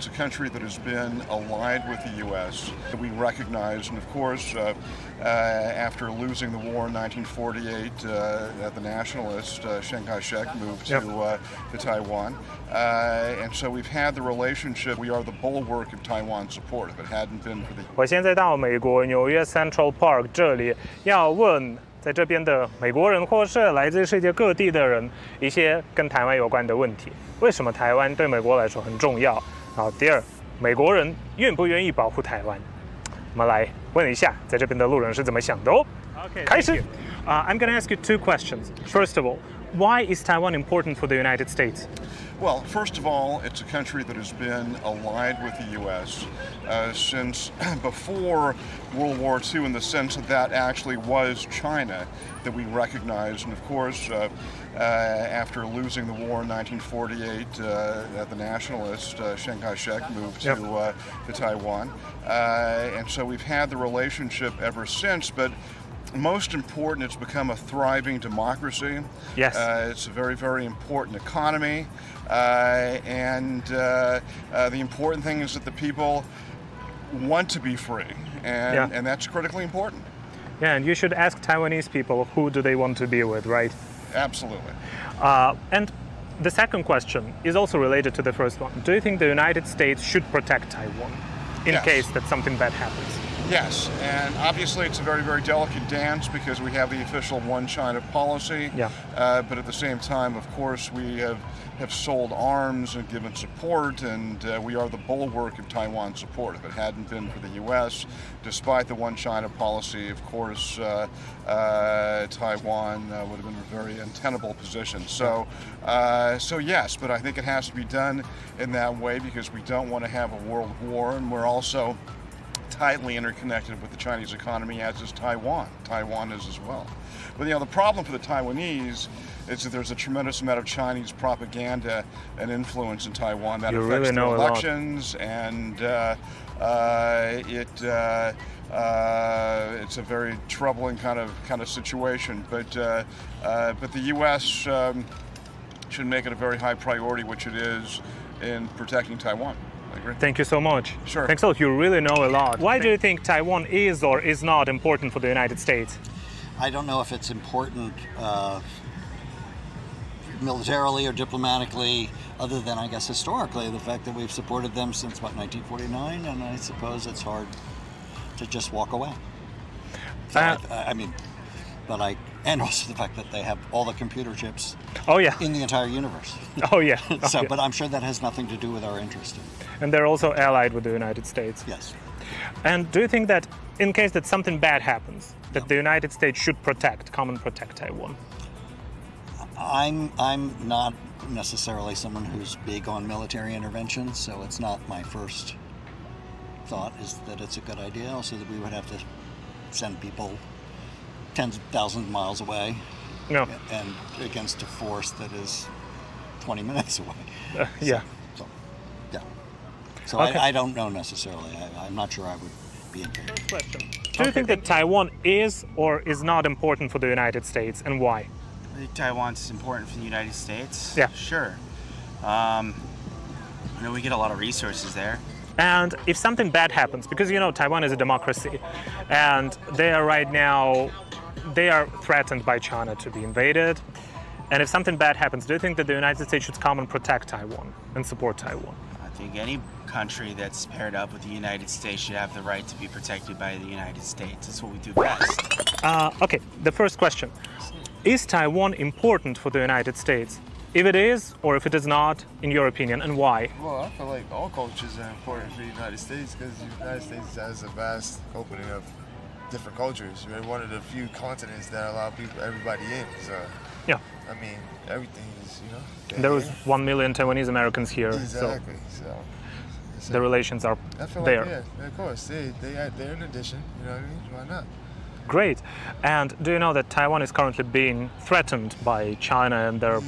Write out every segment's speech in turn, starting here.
it's a country that has been allied with the U.S. We recognize, and of course, after losing the war in 1948, the nationalist Chiang Kai-shek moved to Taiwan. And so we've had the relationship. We are the bulwark of Taiwan support. If it hadn't been for the... 我现在到美国纽约 Central Park 这里，要问在这边的美国人或是来自世界各地的人一些跟台湾有关的问题。为什么台湾对美国来说很重要？然后第二，美国人愿不愿意保护台湾？我们来问一下，在这边的路人是怎么想的哦。开始。I'm going to ask you two questions. First of all, why is Taiwan important for the United States? Well, first of all, it's a country that has been allied with the U.S. Since before World War II, in the sense that that actually was China that we recognize. And of course, after losing the war in 1948, the nationalist Chiang Kai-shek moved to Taiwan. And so we've had the relationship ever since. But most important, it's become a thriving democracy. Yes. It's a very, very important economy. And the important thing is that the people want to be free. And that's critically important. Yeah, and you should ask Taiwanese people who do they want to be with, right? Absolutely. And the second question is also related to the first one. Do you think the United States should protect Taiwan in case that something bad happens? Yes, and obviously it's a very, very delicate dance because we have the official one China policy. Yeah. But at the same time, of course, we have sold arms and given support, and we are the bulwark of Taiwan support. If it hadn't been for the U.S., despite the one China policy, of course, Taiwan would have been in a very untenable position. So yes, but I think it has to be done in that way because we don't want to have a world war, and we're also tightly interconnected with the Chinese economy, as is Taiwan. Taiwan is as well. But the problem for the Taiwanese is that there's a tremendous amount of Chinese propaganda and influence in Taiwan that affects their elections, and it's a very troubling kind of situation. But the U.S. should make it a very high priority, which it is, in protecting Taiwan. Thank you so much. Sure. Thanks a lot. You really know a lot. Why do you think Taiwan is or is not important for the United States? I don't know if it's important militarily or diplomatically, other than, I guess, historically, the fact that we've supported them since, 1949, and I suppose it's hard to just walk away. So and also the fact that they have all the computer chips in the entire universe. But I'm sure that has nothing to do with our interest. And they're also allied with the United States. Yes. And do you think that in case that something bad happens, that the United States should protect Taiwan? I'm not necessarily someone who's big on military intervention, so it's not my first thought is that it's a good idea. Also, that we would have to send people tens of thousands of miles away and against a force that is 20 minutes away. So I don't know necessarily. I'm not sure I would be in favor. First question. Do you think that Taiwan is or is not important for the United States, and why? I think Taiwan's important for the United States. Yeah. Sure. We get a lot of resources there. And if something bad happens, because Taiwan is a democracy, and they are threatened by China to be invaded, and if something bad happens, do you think that the United States should come and protect Taiwan and support Taiwan? I think any country that's paired up with the United States should have the right to be protected by the United States. That's what we do best. Okay, the first question. Is Taiwan important for the United States? If it is, or if it is not, in your opinion, and why? Well, I feel like all cultures are important for the United States because the United States has a vast opening of different cultures. We're one of the few continents that allow everybody in. So, I mean, everything is, There was 1 million Taiwanese Americans here. Exactly. So the relations are there. Of course. They're an addition. You know what I mean? Why not? Great. And do you know that Taiwan is currently being threatened by China, and there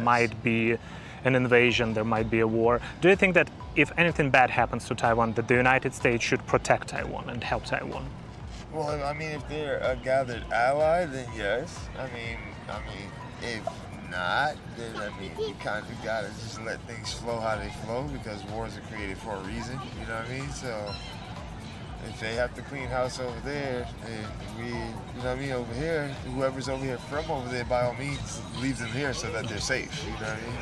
might be an invasion, there might be a war? Do you think that if anything bad happens to Taiwan, that the United States should protect Taiwan and help Taiwan? Well, I mean, if they're a gathered ally, then yes. I mean, if not, then I mean, you kind of gotta just let things flow how they flow because wars are created for a reason, you know what I mean? So if they have to clean house over there, then we, you know what I mean, over here, whoever's over here from over there, by all means, leaves them here so that they're safe, you know what I mean?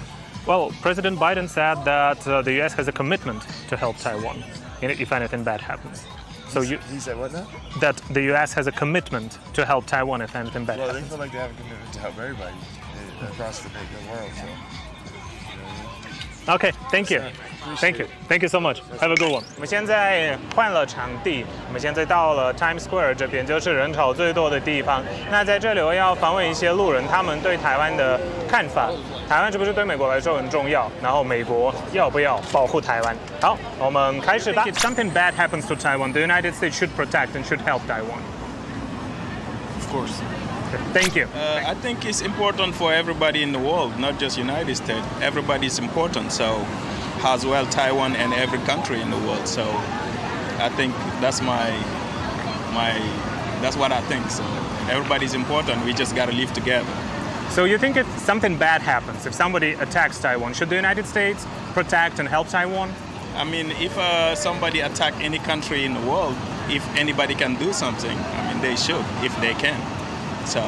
Well, President Biden said that the U.S. has a commitment to help Taiwan if anything bad happens. So he said what now? That the U.S. has a commitment to help Taiwan if anything bad happens. Well, they feel like they have a commitment to help everybody across the world. So. Okay, thank you. Thank you. Thank you so much. Have a good one. 我们现在换了场地，我们现在到了 Times Square 这边，就是人潮最多的地方。那在这里我要访问一些路人，他们对台湾的看法。台湾是不是对美国来说很重要？然后美国要不要保护台湾？好，我们开始吧。If something bad happens to Taiwan, the United States should protect and should help Taiwan. Of course. Thank you. I think it's important for everybody in the world, not just United States. Everybody is important, so as well Taiwan and every country in the world. So I think that's that's what I think. So everybody's important. We just gotta live together. So you think if something bad happens, if somebody attacks Taiwan, should the United States protect and help Taiwan? I mean, if somebody attack any country in the world, if anybody can do something, I mean, they should, if they can. So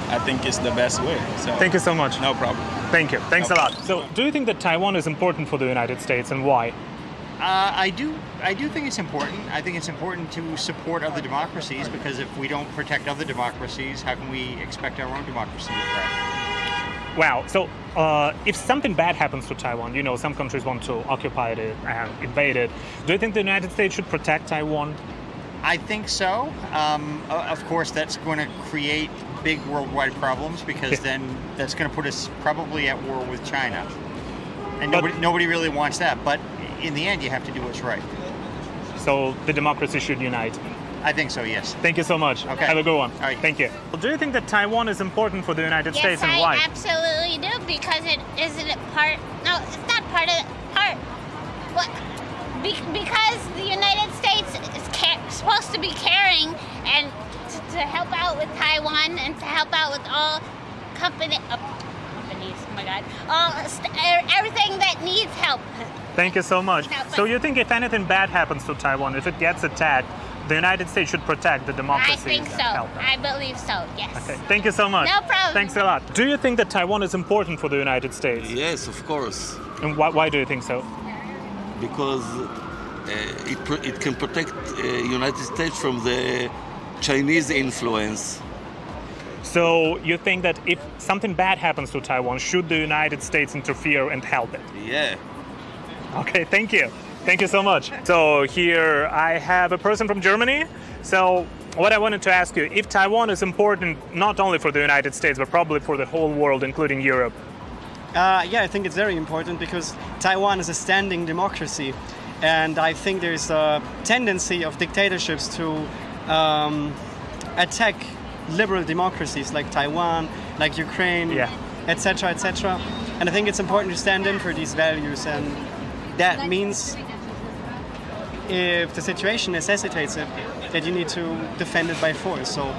I think it's the best way. So, thank you so much. No problem. Thank you. Thanks a lot. So do you think that Taiwan is important for the United States and why? I do think it's important. I think it's important to support other democracies because if we don't protect other democracies, how can we expect our own democracy to thrive? Wow. So if something bad happens to Taiwan, you know, some countries want to occupy it and invade it. Do you think the United States should protect Taiwan? I think so. Of course, that's going to create big worldwide problems because then that's going to put us probably at war with China. And nobody really wants that. But in the end, you have to do what's right. So the democracy should unite. I think so, yes. Thank you so much. Okay. Have a good one. All right. Thank you. Do you think that Taiwan is important for the United States and why? Yes, I absolutely do because it isn't it part. No, it's not part of part. What? Because the United States is supposed to be caring and to help out with Taiwan and to help out with all companies. Oh my God! Everything that needs help. Thank you so much. So you think if anything bad happens to Taiwan, if it gets attacked, the United States should protect the democracy? I think so. I believe so, yes. Okay. Thank you so much. No problem. Thanks a lot. Do you think that Taiwan is important for the United States? Yes, of course. And why do you think so? Because it can protect United States from the Chinese influence. So you think that if something bad happens to Taiwan, should the United States interfere and help it? Yeah. Okay, thank you. Thank you so much. So here I have a person from Germany. So what I wanted to ask you, if Taiwan is important not only for the United States, but probably for the whole world, including Europe? Yeah, I think it's very important because Taiwan is a standing democracy. And I think there's a tendency of dictatorships to attack liberal democracies like Taiwan, like Ukraine, etc., etc. And I think it's important to stand in for these values, and that means if the situation necessitates it, that you need to defend it by force. So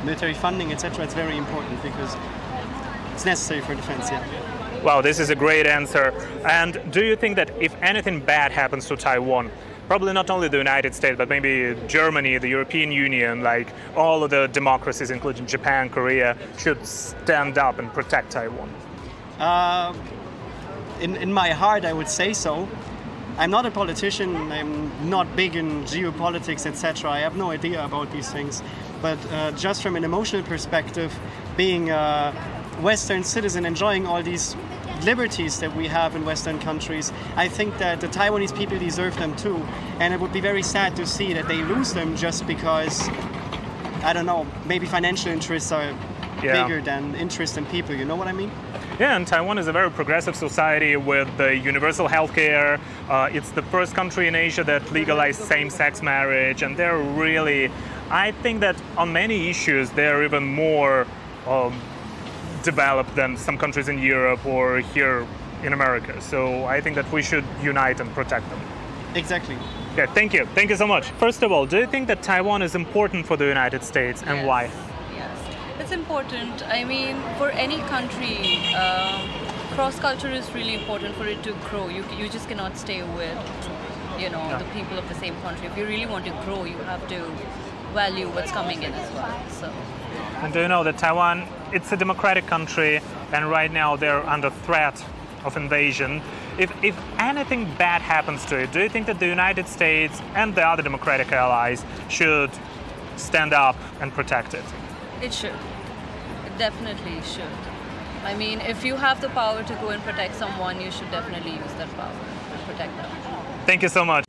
military funding, etc., it's very important because it's necessary for defense, Wow, this is a great answer. And do you think that if anything bad happens to Taiwan, probably not only the United States, but maybe Germany, the European Union, like all of the democracies, including Japan, Korea, should stand up and protect Taiwan? In my heart, I would say so. I'm not a politician, I'm not big in geopolitics, etc. I have no idea about these things. But just from an emotional perspective, being a Western citizen, enjoying all these liberties that we have in Western countries, I think that the Taiwanese people deserve them too. And it would be very sad to see that they lose them just because, I don't know, maybe financial interests are bigger than interest in people, you know what I mean? Yeah, and Taiwan is a very progressive society with universal healthcare. It's the first country in Asia that legalized same-sex marriage, and they're really, I think that on many issues, they're even more developed than some countries in Europe or here in America. So I think that we should unite and protect them. Exactly. Yeah, thank you. Thank you so much. First of all, do you think that Taiwan is important for the United States and why? Yes. It's important. I mean, for any country, cross-culture is really important for it to grow. You just cannot stay with, the people of the same country. If you really want to grow, you have to value what's coming in as well. So. And do you know that Taiwan, it's a democratic country, and right now they're under threat of invasion. If anything bad happens to it, do you think that the United States and the other democratic allies should stand up and protect it? It should. It definitely should. I mean, if you have the power to go and protect someone, you should definitely use that power to protect them. Thank you so much.